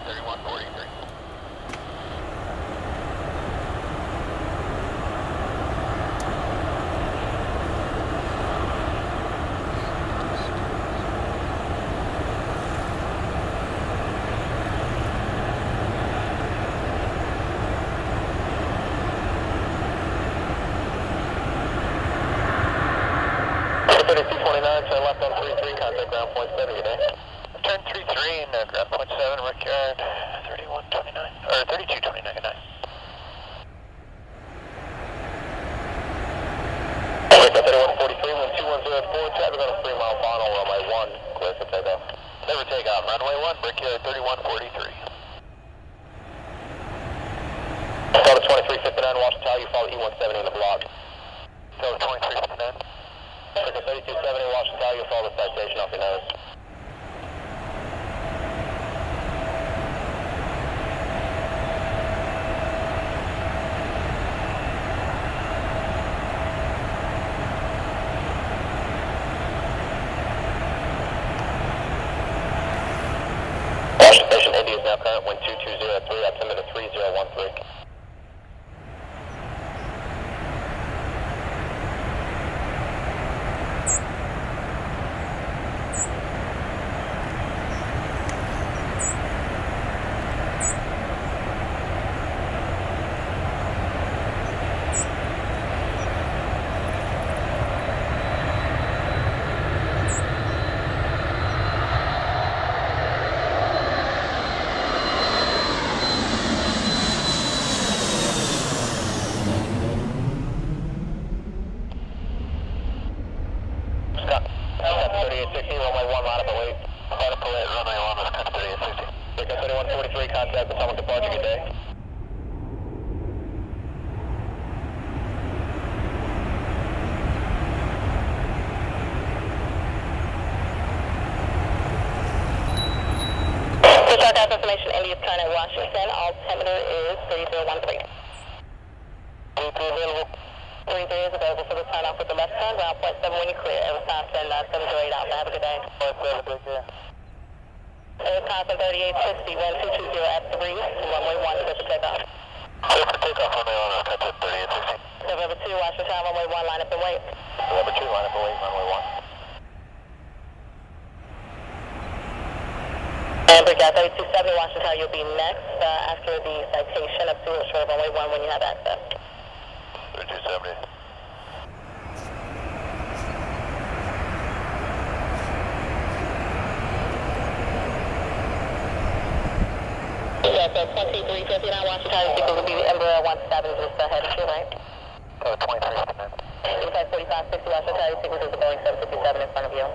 3143. Turn left on 33, contact ground point 7, good day. Turn 33 and ground point 7, Rickyard 3129, or 3229, good night. Rickyard 3143, 12104, traffic on a 3 mile final, runway 1, clear for takeoff. Clear for takeoff, runway 1, Rickyard 3143. Delta 2359, Washington Tower, you follow E170 in the block. Delta 2359. Circuit 3270, Washington Tower, you'll follow the citation off your nose. Washington Station, Indy is now current, wind 2203, altimeter 3013. Contact Atomic Departure, good day. Contact information, Indy is current at Washington, altimeter is 3013. 33 available. 33 is available for the turn off with the left turn, ground point 7 when you clear. Every time send 708 out. Have a good day. Point 7, take care. Wisconsin 3860, wind 220 at 3, runway 1, clear for takeoff. Clear for takeoff, runway 1, Wisconsin 3860. November 2, Washington, runway 1, line up and wait. November 2, line up and wait, runway 1. And Brickyard 3270, Washington, you'll be next after the citation up to shore runway 1 when you have access. 3270. Yes, 2359 Washington, people will be the Embraer 17, just ahead of you, right? 2359. Inside 4560 Washington, people is the Boeing 757 in front of you.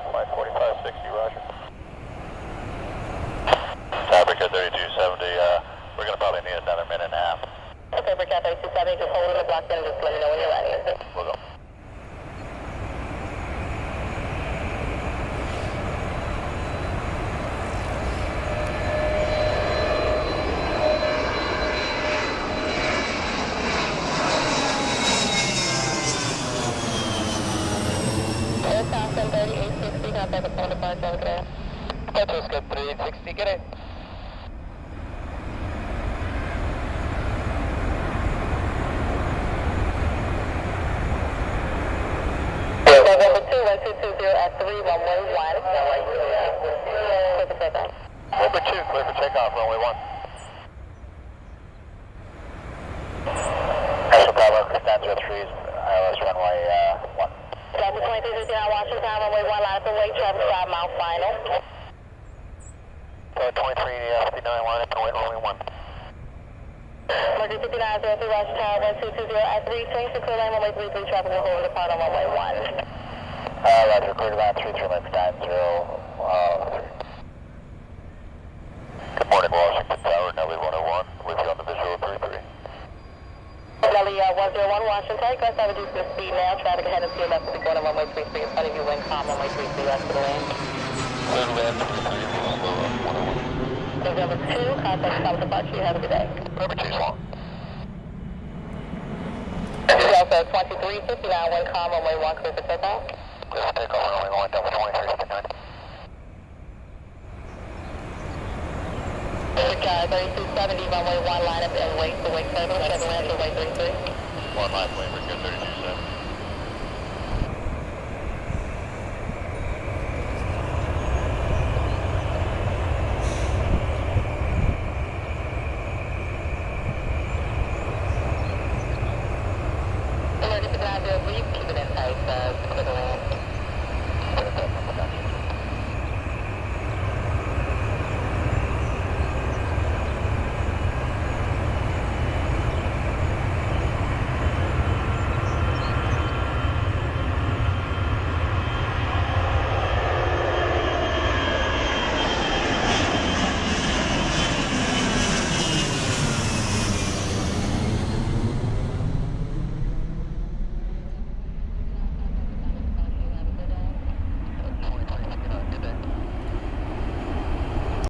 Flight 4560, roger. Brickyard 3270, we're going to probably need another minute and a half. Okay, Brickyard 3270, just hold in the block then and just let me know when you're ready. We'll go. Wisconsin 3860, contact the phone departure over there. Wisconsin 3860, get it. November 2, 1220 at 3, runway 1. Clear for takeoff. November 2, clear for takeoff, runway 1. National Bravo, Costanza 3, ILS runway 1. Delta 2359 Washington, runway 1, line up and wait, traffic 5 mile final. Delta 2359, line up and wait, runway 1. Mercury 5903 Washington, 1220 at 3, change to clear lane, runway 33, traffic will hold depart on runway 1. Roger, clear to line 33, left 90, 3. Good morning, Washington Tower, Nelly 101, with you on the visual 33. Nelly 101 Washington, request I reduce the speed now, traffic ahead of you, left to be going on runway 33, in front of you, wind calm, runway 33, rest of the lane. Clear to land 33, slow up 101. November 2, contact Atomic Departure, you have a good day. November 2 is long. Delta 2359, wind calm, runway 1, clear for takeoff. Clear for takeoff, runway 1, Delta 2359. Sky 3270, runway 1, line up and wait for wake 7, 7 runway 33. 1 line, wait, we're good, 32.